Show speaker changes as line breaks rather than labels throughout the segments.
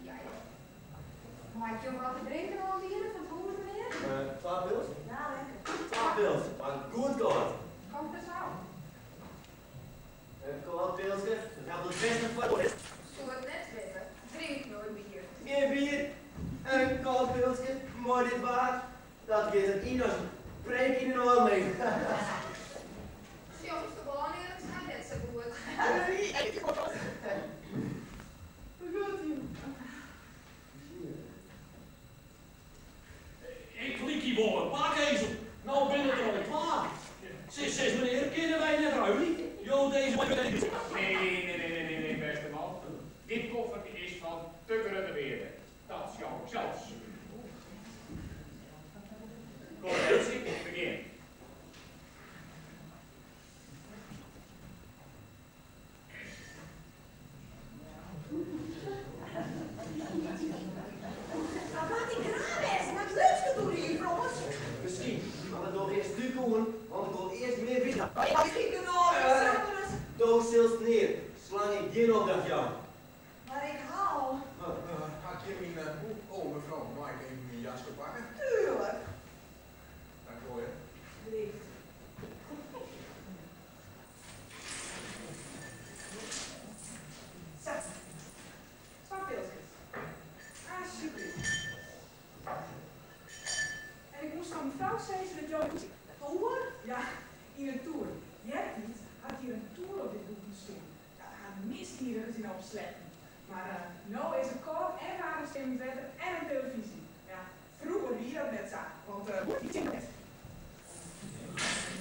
Ja. Maak je ook wat te drinken al hier van het horen meneer?
12 pils?
Ja, lekker.
12 pils, maar goed kort.
Komt er zo.
Een kort pilsje, dat gaat het beste voor.
Zo het net weten. Drink nooit bier.
Geen bier, een kort pilsje, mooi dit waard. Dat geeft het in als een preek in een oor mee.
Jongens, de bal hier, het gaat net zo goed.
Ik liep die bollen, paakezel. Nou ben ik er al klaar. Zes meneer, kennen wij net ruilen? Jo, deze man.
Nee, beste man. Dit koffertje is van Tukkeren de Weerde. Dat is jouw zelfs. Kom, Elsie, begin.
Wat die graag is, wat leukste doen hier, jongens.
Misschien, maar we nog eerst stuk doen, want ik wil eerst meer winnen.
Misschien doen we nog eens.
Doos stil neer, slang ik geen opdracht jou.
Maar ik haal.
Had je mijn mevrouw, mag ik even mijn jas pakken?
Tuurlijk.
Dank u wel.
Lief. Zo. 2 pilsjes. Alsjeblieft. En ik moest van mevrouw zeggen dat jou tour? Ja, in een tour. Jij niet, had hier een tour op dit boek staan. Ja, hij mist hier gezien op slechten. Maar nou is er koud en rare stemmingwetten en een televisie. Ja, vroeger wie dat net zag, want die zit net.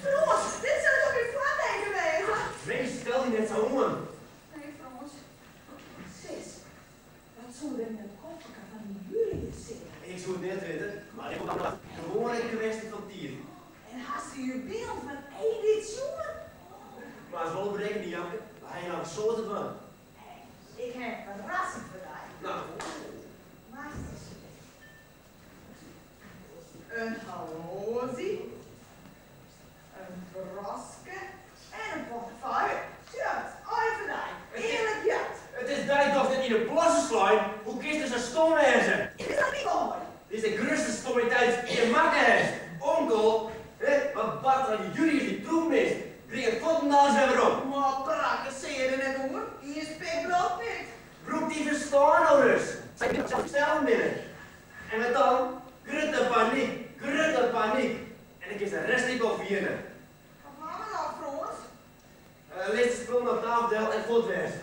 Frans, dit zou toch weer flatheid geweest?
Wees, stel die net zo om.
Nee, Frans.
Sis, wat zullen we in het koffer van jullie zitten?
Ik zou het net weten, maar ik moet gewoon een kwestie van tier.
En hast u je beeld van editionen?
Maar zo berekenen die Janke, hij nou soorten van.
Ik heb een verrassing voor jou.
Nou,
Meisters. Een horloge, een broske en een portefeuille. Shut, even daar. Eerlijk jat.
het is tijd toch dat in de plassen slaan, hoe kist er zo'n stom wezen?
Is dat niet mooi?
Dit is de grootste stommiteit die je maken hebt. Onkel, wat bad aan jullie die troep mist. Breng het tot en alles weer op.
Maar prakkeseer net hoor. Hier speelt bloot niet.
Roep die verstaan nog eens. Zij kunnen zelf stellen binnen. En met dan, grutte paniek. En ik is de rest niet op vieren.
Wat gaan we nou, Frans?
Lees de spul naar tafel en voortwezen.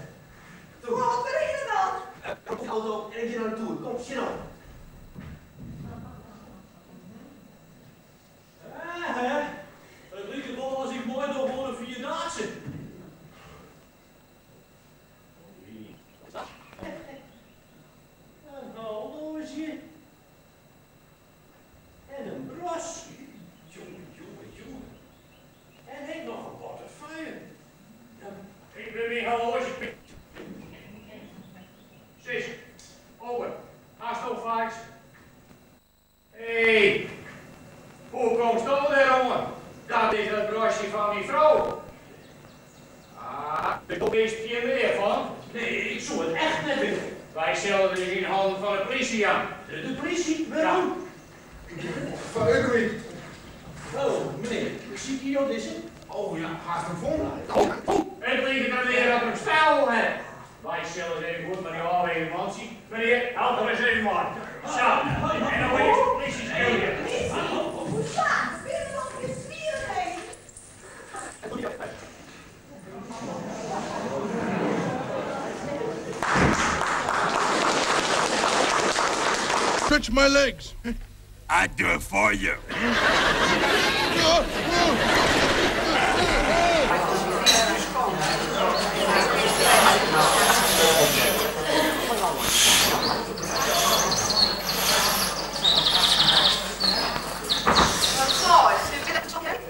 Toe.
Wat beginnen dan?
Kom de auto op en ik ga naar naartoe. Kom, shit op.
Het lieke bol als ik mooi nog voor een vierdaagse. Een horloge. En een bros. Jongen. En ik nog een portefeuille.
Ik ben weer horloge. Sis, open. Haast nog vaak. Hé, hoe komt het er, jongen? Dat is het brosje van die vrouw. Ah, daar is hier meer van.
Nee, ik zou het echt net willen.
Wij zullen dus in handen van de politie aan.
De politie? Waarom?
Van Udwig.
Oh, meneer, zie ik hier al deze?
Oh ja, haast een vol.
Het ligt er weer dat een stijl heeft. Wij zullen eens even goed met die alweer man zien. Meneer, help er eens even maar. Zo, en dan moet je de politie spelen.
Hoe staat? Binnen nog je zwieren heen.
Stretch my legs.
I do it for you.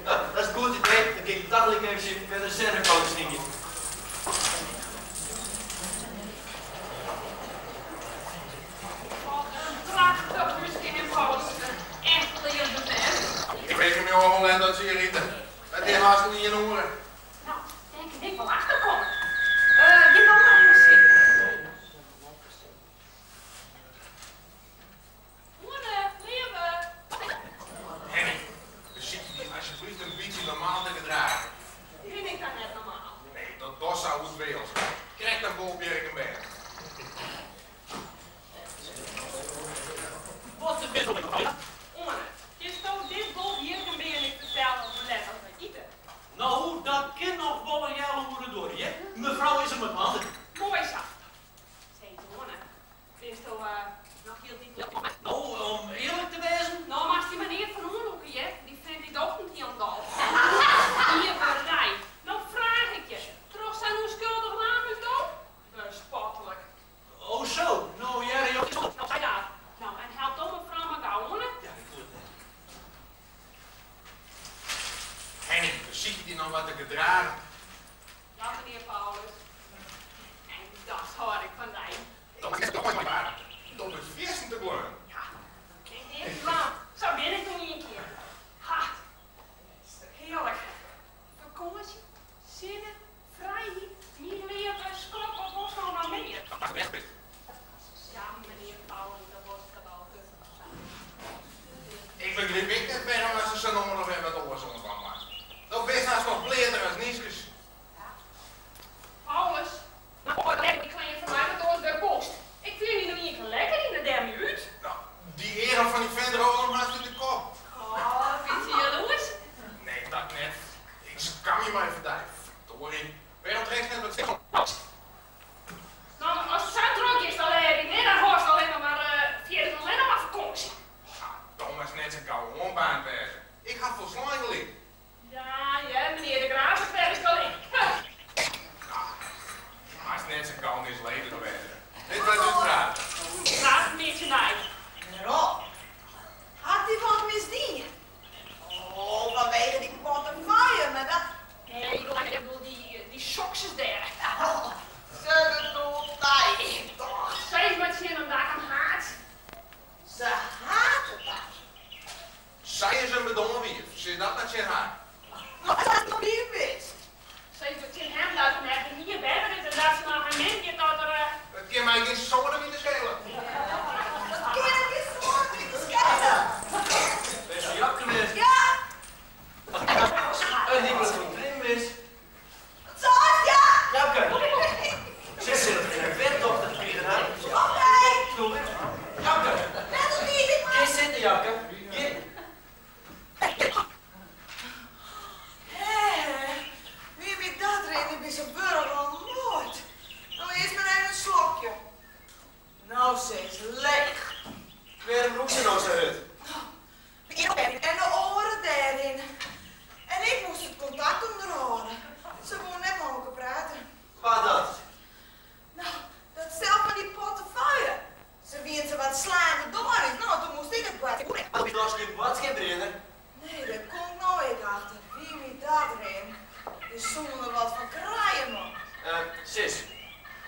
Dat is een goed idee. Dan kijk ik dagelijk even met een zendercoach dingetje.
Prachtig, misschien in Paus. Echt leerde net.
Ik weet niet allemaal en dat zie je niet. Het is haast niet in oren.
Nou, denk ik wel achterkomen. Je kan maar even zitten.
Ja, meneer Pauwen, dat was het al gezegd.
Ik begreep ik net bij hem als ze zijn nummer nog even met oorzonnen van maken. Dat best als nog bleerder als nieskes.
Alles. Nou, ik klein van mij met ons de kost. Ik vind die nog niet lekker in de derde minuut.
Nou, die eren van die venderollen had in de kop.
Oh, vind je jaloers?
Nee, dat net. Ik kan je maar verdijf. Sorry. Waarom trekt net wat zeg?
Nou, als het zo druk is, dan heb ik net een horst alleen nog maar 40 alleen nog maar vakantie.
Ja, Thomas net zijn koude hombaan wezen. Ik ga voor slangeling.
Ja, meneer de Graaf, het werkt wel in.
Maar is net zijn koude is leven geweest. Dit was het vraag.
Graaf een beetje naar.
Rob, had hij wat misdien? Oh, vanwege die portefeuille, maar dat...
Nee, ik bedoel die soksjes daar.
Oh, ze bedoelt hij toch.
Zeg maar zin om daar aan haat.
Ze haten dat.
Zij is een bedomme wief. Zit dat met zijn haar?
Wat dat nog niet wist.
Zeg maar zin hem dat hem even hier verder is en dat ze nog een mintje tot er...
Het kan mij geen zoden in te schelen.
Dat kan ik niet zo niet te schelen.
Beste Jakkemist.
Ja,
Een nieuwe van Trim is.
zo is ja.
Jakke. Ze zit in een wetdochter tegen haar.
Oké.
Jakke.
Net nog niet, ik
Hier zitten, Jakke. Hier.
Wie met dat erin is een burger al nooit. Nou, eerst maar even een slokje. Nou, ze is leeg.
Waarom roept ze nou zo uit?
En de oren daarin. En ik moest het contact onderhouden. Ze wou net met elkaar praten.
Wat dat?
Nou, dat zelf van die portefeuille. Ze wien ze wat slaande door is. Nou, toen moest ik het wat.
Heb je nog geen badschip erin?
Nee, daar komt nou ik achter. Wie met dat erin? Dus zonden er wat van kraaien, man.
Sis.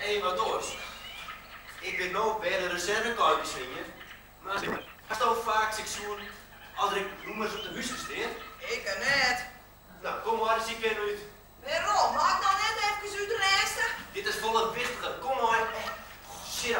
Eén wat doors. Ik weet nou bij de reservekaartjes van je. Maar als het vaak zich zoen, als ik noem eens op de huis gesteerd.
Ik kan net.
Nou, kom maar, zie ik er uit.
Waarom? Maak nou net even uit de resten.
Dit is volle wichtiger. Kom maar. Shit.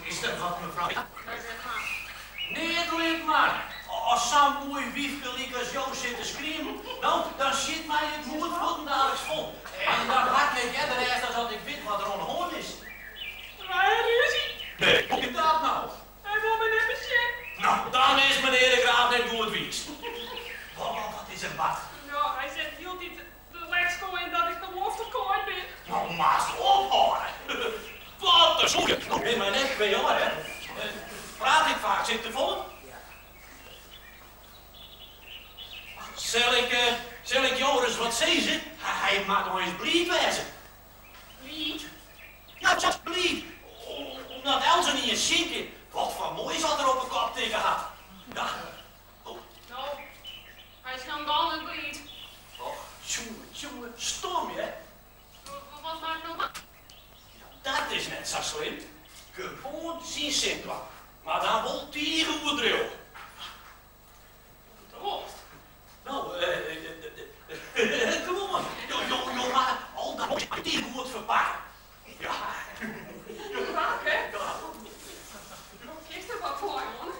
Is dat wat, mevrouw? Nee, het ligt maar. Als zo'n mooi wiefje liek als jou zit te schreeuwen, nou, dan zit mij het moed dadelijk vol. En dan hak ik jij de rest als dat ik weet wat er onhoorn is.
Waar is hij?
Nee, hoe is dat nou?
Hij wil me net bezien.
Nou, dan is meneer de Graaf net goed wies. Wat is er wat?
Nou, hij zegt heel dit de Lexco in dat ik de belofte kwijt ben.
Nou, maar eens ophouden. Wat een zoekje. Nou, in mijn nek ben je hoor, hè. Praat ik vaak, zit te vol? Zal ik Joris wat zeggen? Hij maakt nog eens blied wezen.
Blied?
Ja, zelfs blied. Omdat Elze niet eens ziek. Wat van mooi zat er op een kop tegen had. Ja. Oh.
Nou, hij is schandalig blied.
Och, jongen, stom, hè?
Wat maakt nou dat?
Dat is net zo slim. Gewoon zien simpel. Maar dan wil die goed drill.
Drocht.
Nou, gewoon. Jo, maar al dat moet je die goed verpakken. Ja.
Vaak, hè? Is er wat voor, man?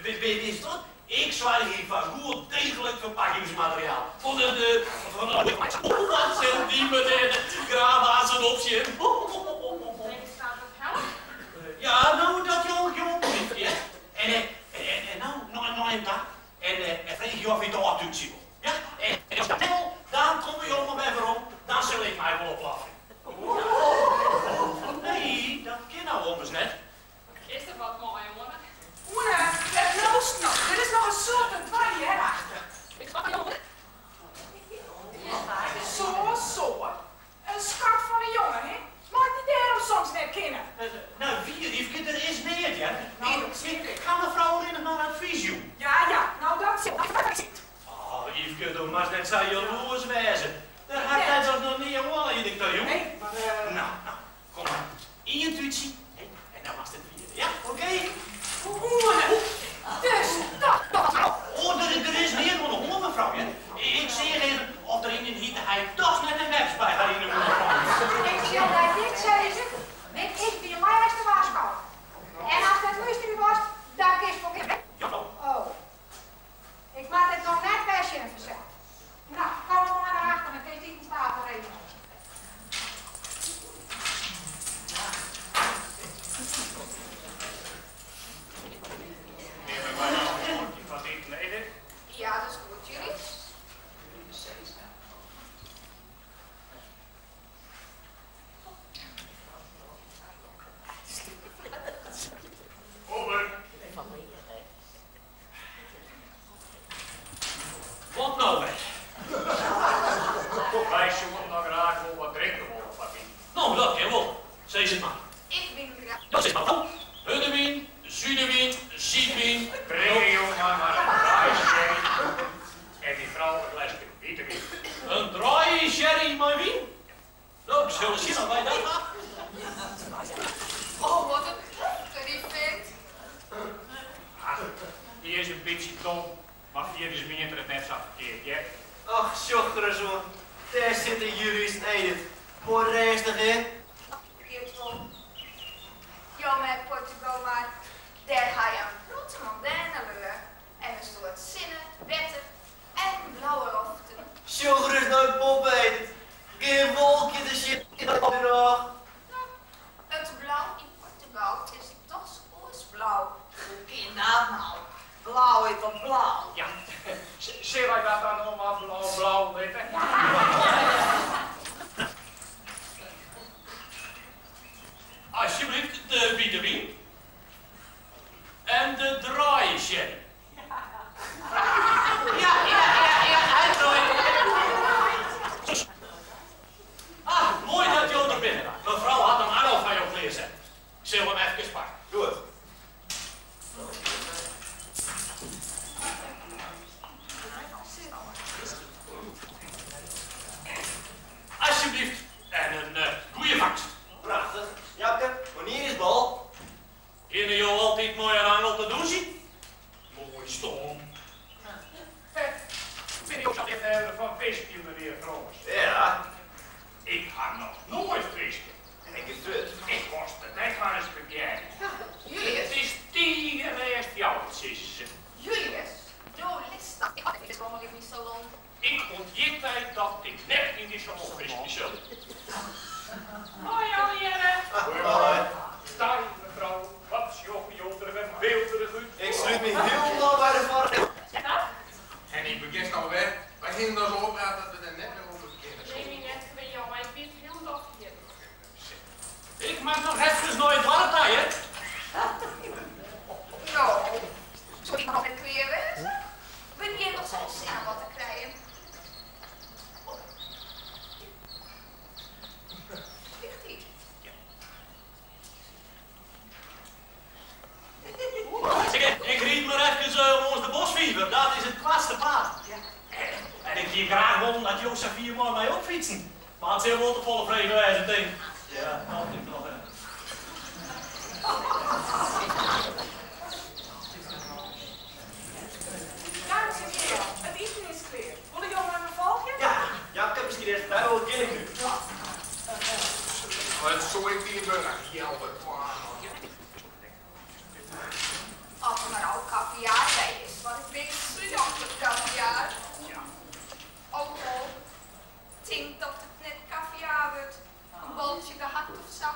Weet je dat? Ik zwaai hier van goed degelijk verpakkingsmateriaal. Van de wat zijn die meneer graafhazen op je?
Staat het help?
Ja, nou, dat jong briefje. En nou een dag. En vreeg je of je daar doet, Simon. Ja? En als dat wel, dan kom je om me even om. Dan zal ik mij wel oplaffen. Nee, dat kan nou ommers net.
Is er wat, mooi, jongen.
Oene, het loost nog. Er is nog een soort een dwarrie erachter.
Ik snap je, jongen.
Zo. Een schat van een jongen, hè? Maak die daarom soms net kennen.
Nou, Riefke, er is niet, ja. Ik ga mevrouw alleen nog maar advies doen.
Ja, nou dat zit.
Oh, Riefke, dan mag net zo jaloers wezen. Daar had hij toch nog niet aan in de tuin, jongen.
Nee, maar
Nou, kom maar. Intuïtie. En dan was het vierde, ja? Oké?
Oene. Dus, dat.
Oh, er is meer dan een honger, mevrouw, ja? Ik zeg even of er in een hitte hij toch net een webs bij gaat in de moeder.
Ik zal bij dit zeggen, weet ik wie mij als de waarschuwen. En als dat mysterie was, dan is het voor mij.
Ja, nou.
Oh. Ik maak het nog net best in verzet. Nou, kom maar naar achter, dan kun je niet in staat regelen.
Neem maar nou een woordje van dit leden.
Ja, dat is goed, jullie.
Over.
Wat nou, weg?
Wij zullen nog graag wel wat drinken worden, papi.
Nou, dat kan wel. Zeg het maar.
Ik ben graag.
Dat is maar dan. Hunnewien, Zuidewien, Ziedwien.
Breng je jongen maar een draai sherry. En die vrouw een lesje vitamine.
Een draai sherry, mijn wien. Nou, zullen zien of wij dat gaan.
Oh, wat een geriefd.
Ach, die is een beetje dom. Maar via is meer het net zo verkeerd, ja?
Ach, jochtere zoon. Daar zitten jullie in Edith. Voor rustig, hè?
Pietro. Jo, met Portugal, maar daar ga je een grote mondaine en een soort zinnen, wetten en blauwe hoofden.
Jochtere is nooit pop, Edith. Geen wolkje, de shit in de nog.
Nou, het blauw in Portugal is toch oorsblauw.
Hoe kan dat nou? Blauw is toch blauw?
Ja, zeg wij dat dan allemaal blauw, weet je?
Alsjeblieft, de vitamine. En de draai sherry. Ja, uitdraaien. Ah, mooi dat je er bent. Mevrouw had een arrow van jou gelezen. Ik zal hem even pakken.
Doe het.
Alsjeblieft. En een goede vangst.
Prachtig. Jakke, wanneer is bal?
Hier jou altijd mooi aan angel te doen zien. Mooi stom.
Ben je ook zo even van visje, meneer Vroos?
Ja.
Ik ga nog nooit visje.
Ik is het.
Ik was er net maar eens bekijken.
Julius,
Het is die geweest, jouw zus.
Julius, doe lista. Ik is gewoon in die salon.
Ik ontjekte dat ik net in die salon visje zat.
Hoi, Allière.
Hoi.
Daar, mevrouw, wat jochie en beelderig u.
Ik sluit me helemaal bij de varken.
En ik begin nou weer. Wij gingen er zo op uit dat we er net meer over beginnen.
Nee, niet net bij jou, maar ik weet heel nog hier.
Ik mag nog even nooit warm hè?
Nou, zou ik nog een keer wezen? Ben je nog zo'n zin om wat te krijgen? Ligt ie?
Ik riep maar even ons de bosfiever, dat is het kwaadste paard. En ik hier graag wil dat Jozef 4 maal mij ook fietsen. Maar het is heel wel te volle vrede wijze ding. Ja, dat ik nog hè.
Dames en heren, het eten is klaar. Willen jullie maar een volgje?
Ja, ik heb misschien eerst vrij wel ken ik nu.
Maar het is zo ik die burger. Hier altijd.
Als er maar ook caviar bij is, want ik ben zo op caviar. Alcohol, tink dat het net caviar wordt. Een bolletje gehakt of zo.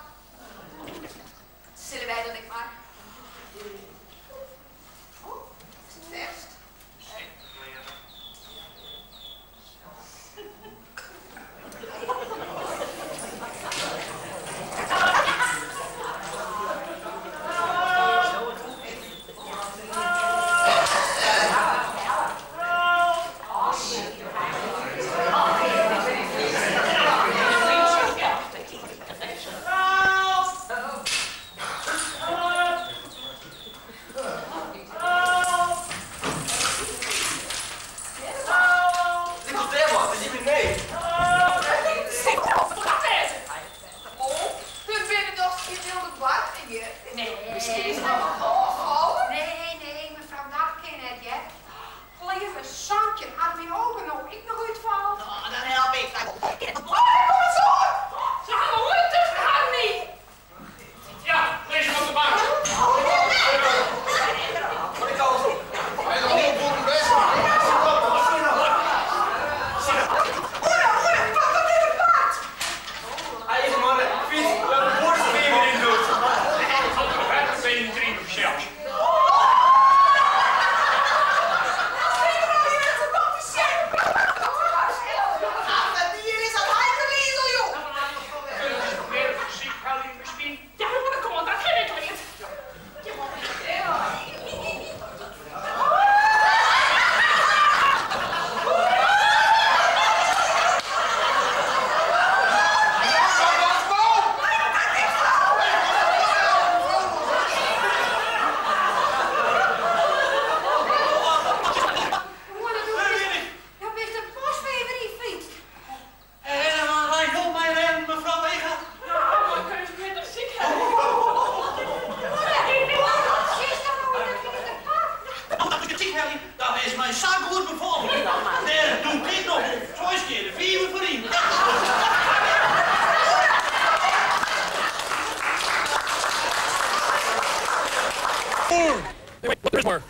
is mij zo goed bevallen. Daar doe ik nog 2 keer de 4 voor in.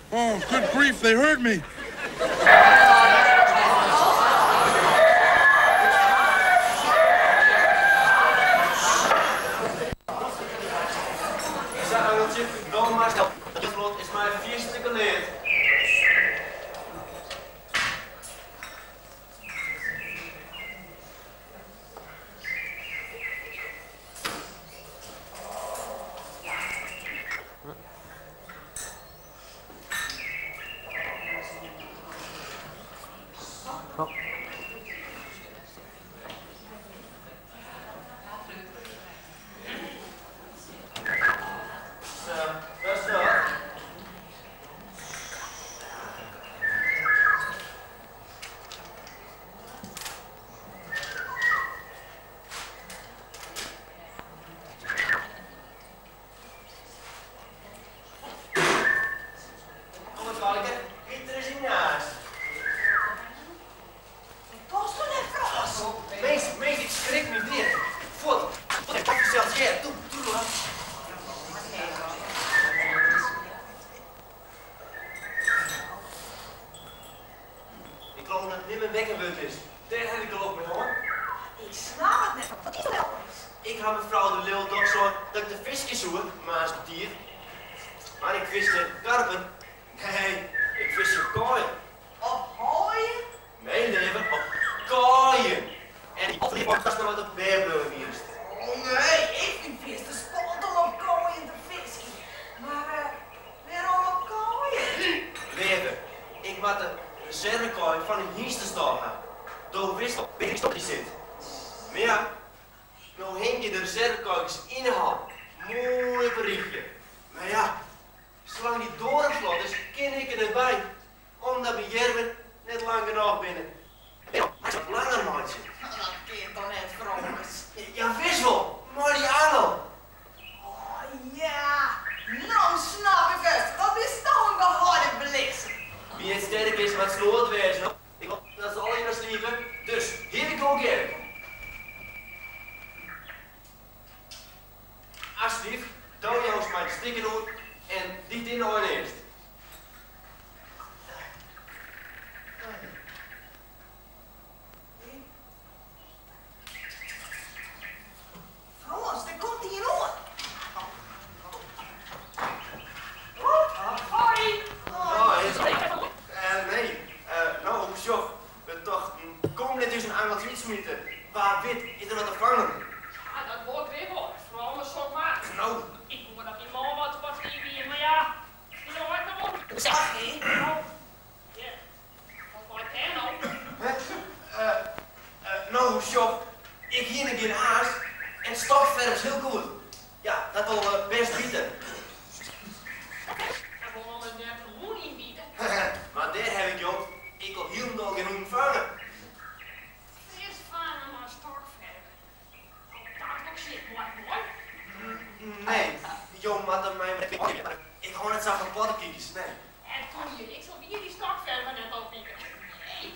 Oh, good grief, they heard me.
Dan maar snel. De vlot is maar 4 stukken leer. Ik had mevrouw de Leeuw toch zo dat ik de visjes zoen, maar als dier. Maar ik viste karpen. Nee, ik viste kooien.
Op hooien?
Nee, leven, op kooien. En die opvlieg was nog wat op beerbloemen eerst.
Oh nee, ik vind vissen spannend om op kooien te vissen. Maar waarom op kooien?
Leven, ik had de reservekooi van een hiestenstad. Door wist op ik die zit. Maar ja, nou hing je de reservekooikjes inhalen. Mooi berichtje. Maar ja, zolang die doorvlot is, ken ik er niet bij. Omdat we Jerven net lang genoeg binnen. Ja, hij is wat langer, maatje.
Dat kind dan net vrolijk.
Ja, wist wel, maar die angel.
Oh ja, nou snap ik het. Dat is toch een geharde bliksem.
Wie het sterk is, wat sloot wezen. Ik wil dat ze alle in ons liegen. Dus, here we go again. Alsjeblieft, toon je ons mijn sticker door en dit in de eerst.
Jongens, daar komt hij in hoor.
Hoi!
Nee, nou, Sjoch, we toch, kom net eens een aantal iets smieten. Waar wit is er wat te vangen?
Ja, dat wordt weer hoor. Vooral mijn sok maar.
Nou.
Ik moet dat die man wat hier, maar ja. Die zal ik nog op.
Zeg je?
Ja. Wat wordt hij nou?
Nou, Sjoch, ik hier een keer haast en stokverf is heel goed. Ja, dat wil best bieden.
Ik wil wel eens net een hoen inbieden.
Maar daar heb ik, joh, ik wil heel nog geen hoen vangen.
Eerst vangen maar stokverf. Dat ook shit, mooi.
Nee, joh, maar dat mij met ik hou net zo van paddenkiekjes, nee.
En toen je, ik zal hier die stokverf net oppieken. Nee.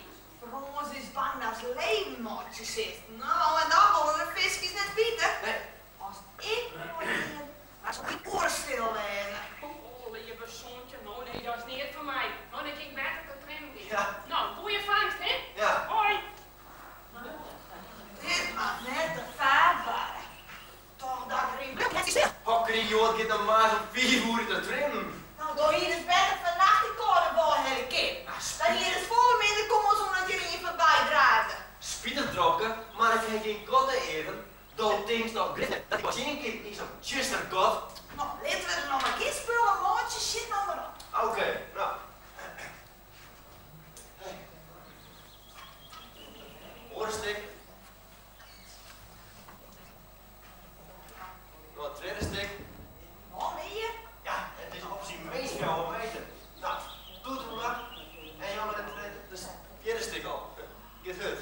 Jongens is bang dat ze levenmaatje zit. Nou, en dan willen de visjes net bieden.
Nee.
Als ik mooi ben, dan zal die oren stil wezen.
Oh, je bezoontje, nou nee, dat is niet voor mij. Nou, dan ging ik de tram weer.
Ja.
Nou, goeie vangst, hè?
Ja.
Hoi.
Dit mag net de vaart waren. Toch dat er in bed is.
Hokker, joh, dit dan maar zo'n 4 uur te trimmen.
Nou, door hier is beter vannacht die korenbal hele keer. Dan hier is volle minder kommels omdat jullie hier voorbij dragen.
Spieten trokken, maar ik heb geen kotten even. Door things nog gritten. Dat was één keer niet zo'n tjuster kot.
Nou, laten we er nog een keer spullen, maatjes, shit nou maar op.
Oké, nou. Oorenstik. Nou, het tweede stik.
Nou, meer.
Ja, het is op zijn meest jouw meter. Nou, doe het maar. En jammer dat het vierde stik al. Get hurt.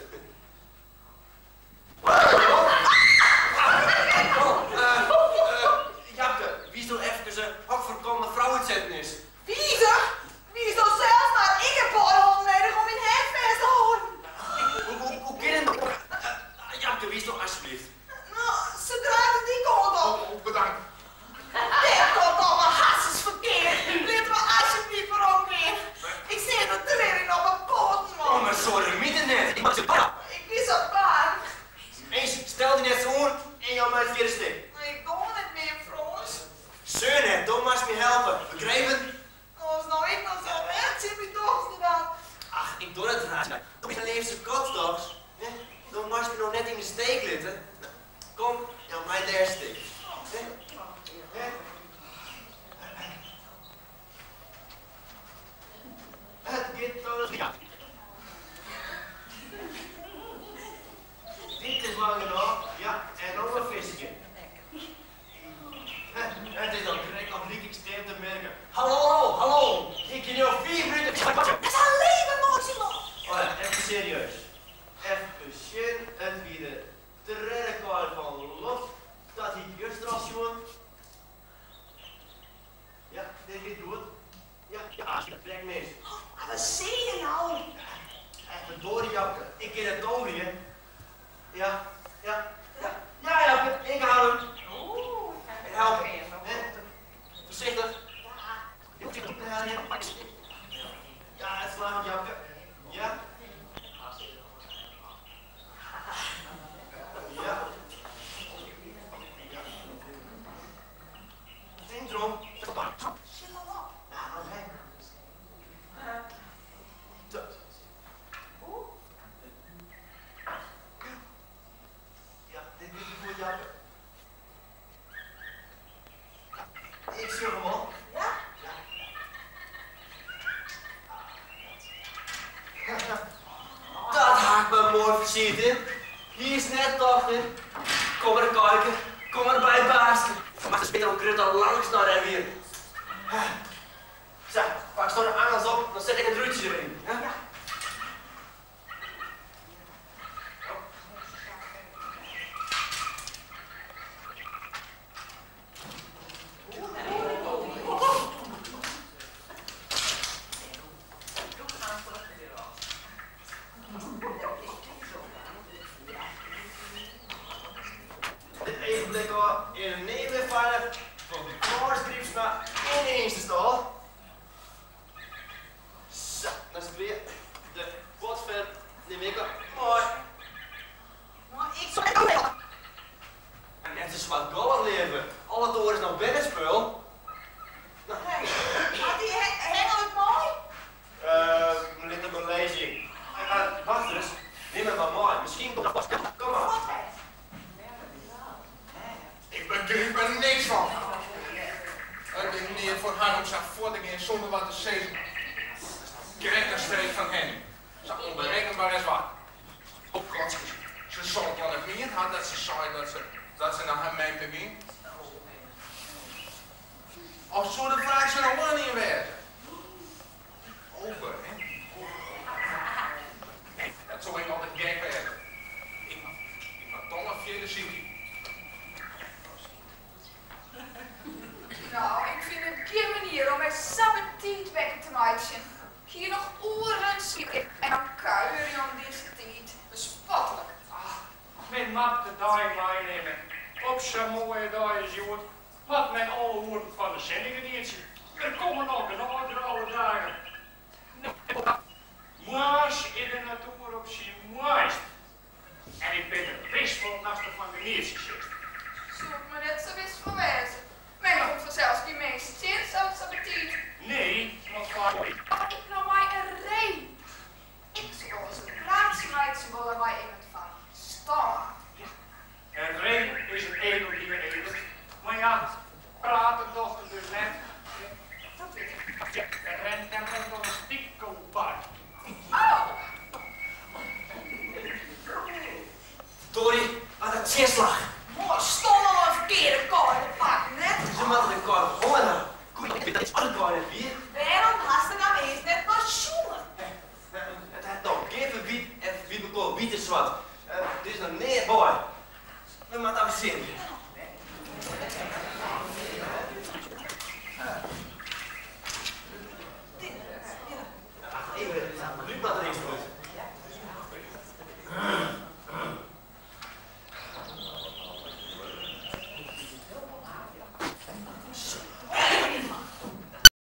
door het raad. Doe je leefse kotstoks? Dan mag je nog net in de steek zitten. Kom, ja, mijn derde steek. Het gaat toch niet. Dit is lang genoeg. Ja, en nog een visje. Het is dan direct op liek extreem te merken. Hallo, hallo. Ik kan jou 4 minuten.
Dat is een leven, Maximo.
Oh ja, even serieus. Even zin en wie de treddenkaal van lof. Dat hij justrasjoen. Ja, dit gaat goed. Ja, als je dat trekt mis.
Wat zie je nou?
Even door die Jakke. Ik ken het over je. Ja, Jakke, ik haal hem. En help hem. Voorzichtig. Ja, het slaat Jakke. Ja. Ja. Denk erom.
Zit maar op.
Ja, dit is goed, Jakke. Ik zie hem al.
Ja?
Dat haakt me mooi versierd in. Hier is net toch in. Kom er kijken. Kom er bij baasten. Maar de speel krut al langs naar hem hier. Zo, pak zo de angels op, dan zet ik het ruutje erin. Ja? Even blikken we in een nevenvallen van de kaarsdriepsma in de eerste stal. Zo, dan is het weer de potver neem ik op. Mooi.
Maar ik zou het ook wel.
En net is wat gouden leven. Alle toren is nou binnenspul. Nou.
Hey, maar die hengelt mooi.
Ligt op een lezing. Wacht eens, neem het maar mooi. Misschien komt dat pas. Kom maar.
Ik begrijp er niks van. Het is niet voor haar om zijn voort te gaan zonder wat te zeggen. Krijgt een streek van hen. Zo onberekenbaar is wat. Op klotjes. Ze zal het wel niet meer had dat ze zei dat ze naar hem mee te gaan. Of zo de vraag ze nog wel niet weten. Over, hè? Nee, dat zou ik altijd gek werden. Ik mag toch nog vierde zien.
Nou, ik vind het geen manier om mijn sabbatiet weg te maken. Hier nog oren schieten en dan kuieren om deze tijd. Bespottelijk.
Men mag de dag meenemen. Op zo'n mooie dag is joh. Wat men alle woorden van de zendingen niet zien. Er komen nog een andere oude dagen. Maas in de natuur op zijn mooist. En ik ben er best van naast van de neertjes.
Zoek me net zo wist voor wijzen. Men komt vanzelfs die meeste zin, zo sabbatiet.
Nee, want vaak